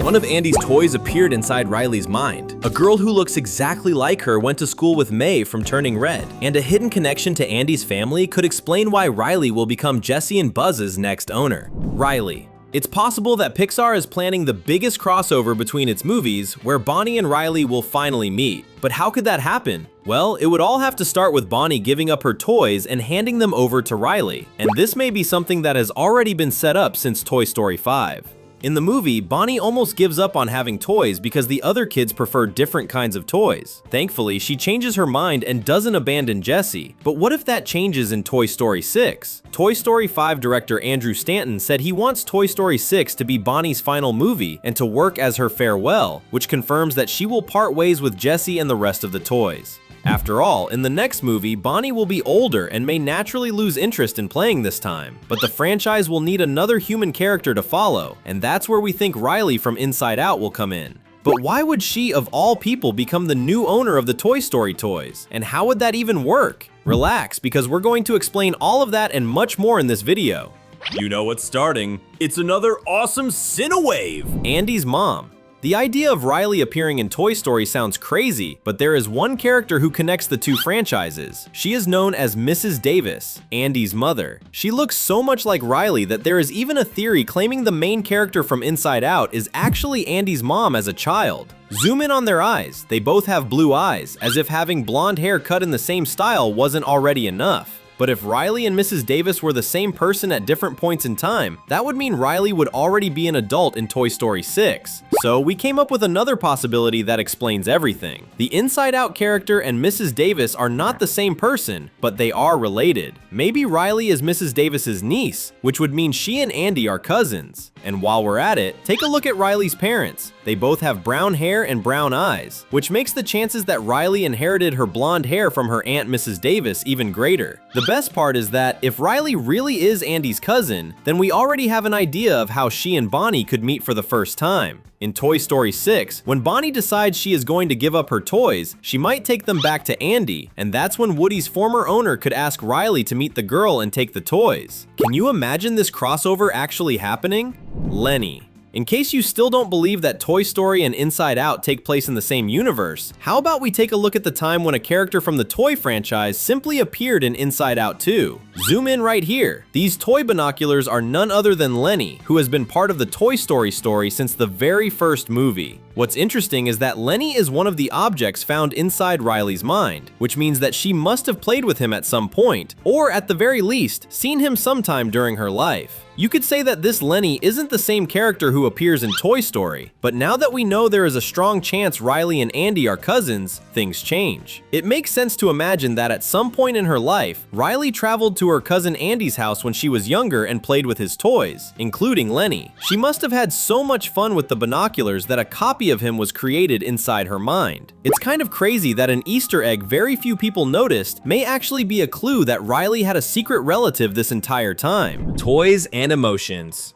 One of Andy's toys appeared inside Riley's mind. A girl who looks exactly like her went to school with May from Turning Red, and a hidden connection to Andy's family could explain why Riley will become Jesse and Buzz's next owner. Riley. It's possible that Pixar is planning the biggest crossover between its movies, where Bonnie and Riley will finally meet. But how could that happen? Well, it would all have to start with Bonnie giving up her toys and handing them over to Riley, and this may be something that has already been set up since Toy Story 5. In the movie, Bonnie almost gives up on having toys because the other kids prefer different kinds of toys. Thankfully, she changes her mind and doesn't abandon Jessie. But what if that changes in Toy Story 6? Toy Story 5 director Andrew Stanton said he wants Toy Story 6 to be Bonnie's final movie and to work as her farewell, which confirms that she will part ways with Jessie and the rest of the toys. After all, in the next movie, Bonnie will be older and may naturally lose interest in playing this time, but the franchise will need another human character to follow, and that's where we think Riley from Inside Out will come in. But why would she, of all people, become the new owner of the Toy Story toys? And how would that even work? Relax, because we're going to explain all of that and much more in this video. You know what's starting. It's another awesome Cinewave! Andy's mom. The idea of Riley appearing in Toy Story sounds crazy, but there is one character who connects the two franchises. She is known as Mrs. Davis, Andy's mother. She looks so much like Riley that there is even a theory claiming the main character from Inside Out is actually Andy's mom as a child. Zoom in on their eyes. They both have blue eyes, as if having blonde hair cut in the same style wasn't already enough. But if Riley and Mrs. Davis were the same person at different points in time, that would mean Riley would already be an adult in Toy Story 6. So we came up with another possibility that explains everything. The Inside Out character and Mrs. Davis are not the same person, but they are related. Maybe Riley is Mrs. Davis's niece, which would mean she and Andy are cousins. And while we're at it, take a look at Riley's parents. They both have brown hair and brown eyes, which makes the chances that Riley inherited her blonde hair from her aunt Mrs. Davis even greater. The best part is that if Riley really is Andy's cousin, then we already have an idea of how she and Bonnie could meet for the first time. In Toy Story 6, when Bonnie decides she is going to give up her toys, she might take them back to Andy, and that's when Woody's former owner could ask Riley to meet the girl and take the toys. Can you imagine this crossover actually happening? Lenny. In case you still don't believe that Toy Story and Inside Out take place in the same universe, how about we take a look at the time when a character from the toy franchise simply appeared in Inside Out 2. Zoom in right here. These toy binoculars are none other than Lenny, who has been part of the Toy Story story since the very first movie. What's interesting is that Lenny is one of the objects found inside Riley's mind, which means that she must have played with him at some point, or at the very least, seen him sometime during her life. You could say that this Lenny isn't the same character who appears in Toy Story, but now that we know there is a strong chance Riley and Andy are cousins, things change. It makes sense to imagine that at some point in her life, Riley traveled to her cousin Andy's house when she was younger and played with his toys, including Lenny. She must have had so much fun with the binoculars that a copy of him was created inside her mind. It's kind of crazy that an Easter egg very few people noticed may actually be a clue that Riley had a secret relative this entire time. Toys and emotions.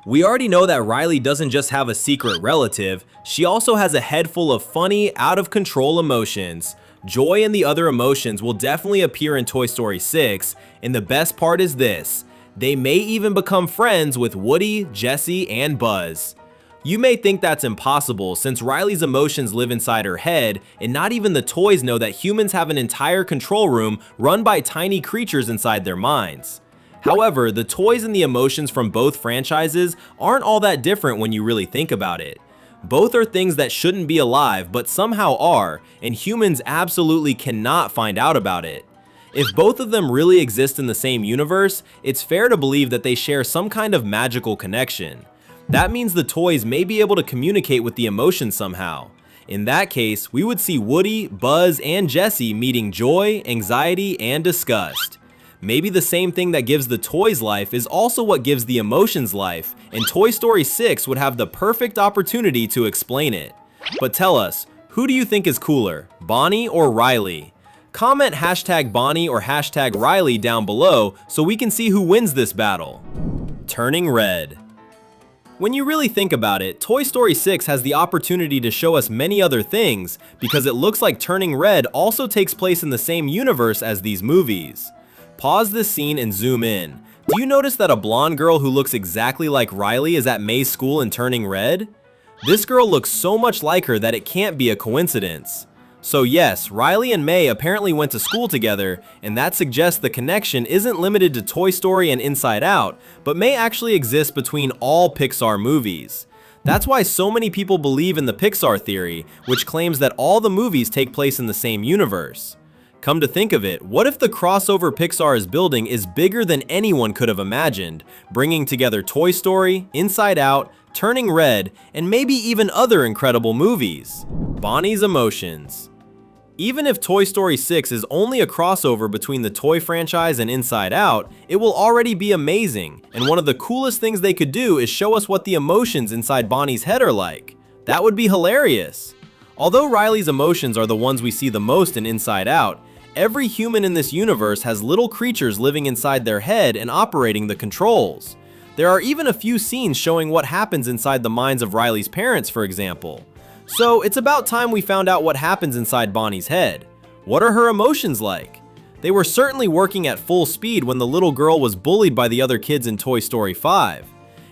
We already know that Riley doesn't just have a secret relative, she also has a head full of funny, out-of-control emotions. Joy and the other emotions will definitely appear in Toy Story 6, and the best part is this: they may even become friends with Woody, Jessie, and Buzz. You may think that's impossible since Riley's emotions live inside her head, and not even the toys know that humans have an entire control room run by tiny creatures inside their minds. However, the toys and the emotions from both franchises aren't all that different when you really think about it. Both are things that shouldn't be alive but somehow are, and humans absolutely cannot find out about it. If both of them really exist in the same universe, it's fair to believe that they share some kind of magical connection. That means the toys may be able to communicate with the emotions somehow. In that case, we would see Woody, Buzz, and Jessie meeting joy, anxiety, and disgust. Maybe the same thing that gives the toys life is also what gives the emotions life, and Toy Story 6 would have the perfect opportunity to explain it. But tell us, who do you think is cooler, Bonnie or Riley? Comment #Bonnie or #Riley down below so we can see who wins this battle. Turning Red. When you really think about it, Toy Story 6 has the opportunity to show us many other things because it looks like Turning Red also takes place in the same universe as these movies. Pause this scene and zoom in. Do you notice that a blonde girl who looks exactly like Riley is at May's school in Turning Red? This girl looks so much like her that it can't be a coincidence. So yes, Riley and May apparently went to school together, and that suggests the connection isn't limited to Toy Story and Inside Out, but may actually exist between all Pixar movies. That's why so many people believe in the Pixar theory, which claims that all the movies take place in the same universe. Come to think of it, what if the crossover Pixar is building is bigger than anyone could have imagined, bringing together Toy Story, Inside Out, Turning Red, and maybe even other incredible movies? Bonnie's emotions. Even if Toy Story 6 is only a crossover between the toy franchise and Inside Out, it will already be amazing, and one of the coolest things they could do is show us what the emotions inside Bonnie's head are like. That would be hilarious. Although Riley's emotions are the ones we see the most in Inside Out, every human in this universe has little creatures living inside their head and operating the controls. There are even a few scenes showing what happens inside the minds of Riley's parents, for example. So it's about time we found out what happens inside Bonnie's head. What are her emotions like? They were certainly working at full speed when the little girl was bullied by the other kids in Toy Story 5.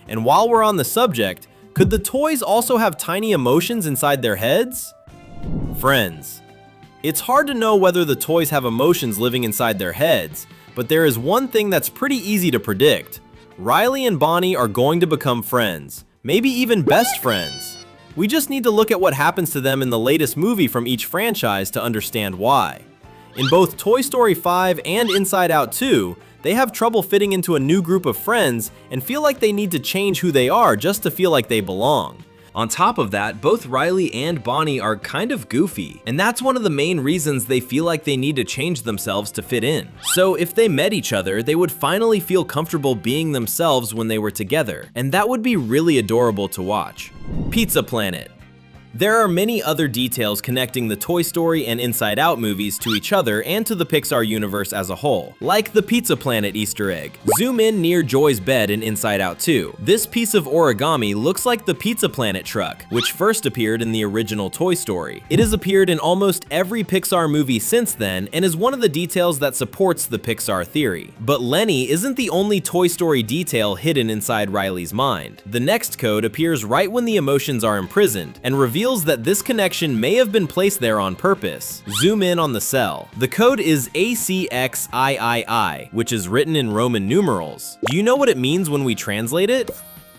And while we're on the subject, could the toys also have tiny emotions inside their heads? Friends. It's hard to know whether the toys have emotions living inside their heads, but there is one thing that's pretty easy to predict. Riley and Bonnie are going to become friends, maybe even best friends. We just need to look at what happens to them in the latest movie from each franchise to understand why. In both Toy Story 5 and Inside Out 2, they have trouble fitting into a new group of friends and feel like they need to change who they are just to feel like they belong. On top of that, both Riley and Bonnie are kind of goofy, and that's one of the main reasons they feel like they need to change themselves to fit in. So if they met each other, they would finally feel comfortable being themselves when they were together, and that would be really adorable to watch. Pizza Planet. There are many other details connecting the Toy Story and Inside Out movies to each other and to the Pixar universe as a whole, like the Pizza Planet Easter egg. Zoom in near Joy's bed in Inside Out 2. This piece of origami looks like the Pizza Planet truck, which first appeared in the original Toy Story. It has appeared in almost every Pixar movie since then and is one of the details that supports the Pixar theory. But Lenny isn't the only Toy Story detail hidden inside Riley's mind. The next code appears right when the emotions are imprisoned and reveals that this connection may have been placed there on purpose. Zoom in on the cell. The code is ACXIII, which is written in Roman numerals. Do you know what it means when we translate it?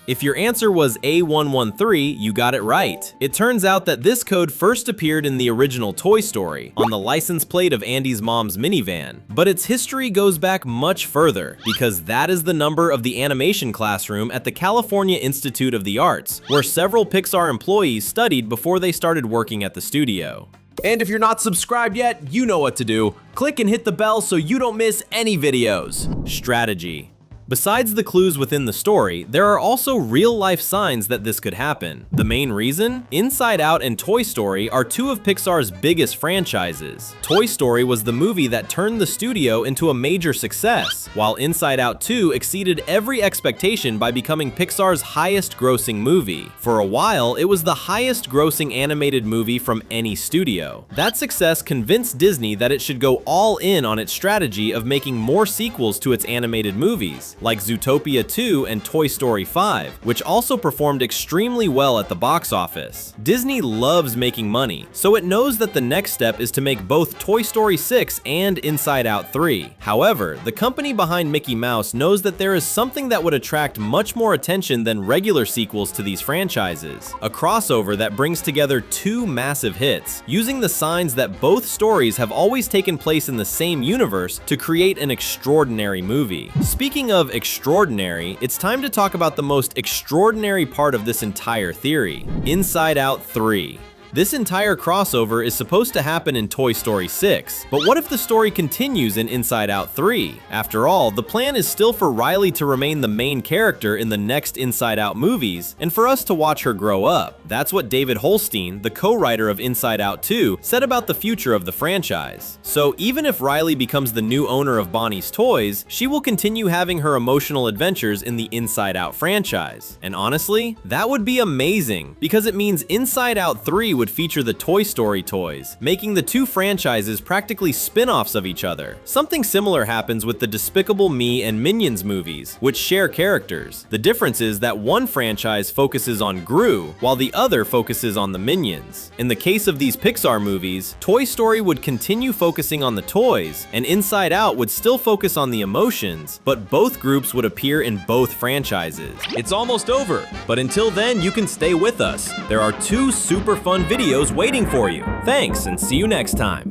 If your answer was A113, you got it right. It turns out that this code first appeared in the original Toy Story, on the license plate of Andy's mom's minivan. But its history goes back much further, because that is the number of the animation classroom at the California Institute of the Arts, where several Pixar employees studied before they started working at the studio. And if you're not subscribed yet, you know what to do. Click and hit the bell so you don't miss any videos. Strategy. Besides the clues within the story, there are also real-life signs that this could happen. The main reason? Inside Out and Toy Story are two of Pixar's biggest franchises. Toy Story was the movie that turned the studio into a major success, while Inside Out 2 exceeded every expectation by becoming Pixar's highest-grossing movie. For a while, it was the highest-grossing animated movie from any studio. That success convinced Disney that it should go all in on its strategy of making more sequels to its animated movies, like Zootopia 2 and Toy Story 5, which also performed extremely well at the box office. Disney loves making money, so it knows that the next step is to make both Toy Story 6 and Inside Out 3. However, the company behind Mickey Mouse knows that there is something that would attract much more attention than regular sequels to these franchises. A crossover that brings together two massive hits, using the signs that both stories have always taken place in the same universe to create an extraordinary movie. Speaking of extraordinary, it's time to talk about the most extraordinary part of this entire theory: Inside Out 3. This entire crossover is supposed to happen in Toy Story 6, but what if the story continues in Inside Out 3? After all, the plan is still for Riley to remain the main character in the next Inside Out movies, and for us to watch her grow up. That's what David Holstein, the co-writer of Inside Out 2, said about the future of the franchise. So even if Riley becomes the new owner of Bonnie's toys, she will continue having her emotional adventures in the Inside Out franchise. And honestly, that would be amazing, because it means Inside Out 3 would feature the Toy Story toys, making the two franchises practically spin-offs of each other. Something similar happens with the Despicable Me and Minions movies, which share characters. The difference is that one franchise focuses on Gru, while the other focuses on the Minions. In the case of these Pixar movies, Toy Story would continue focusing on the toys, and Inside Out would still focus on the emotions, but both groups would appear in both franchises. It's almost over, but until then, you can stay with us. There are 2 super fun videos waiting for you. Thanks, and see you next time.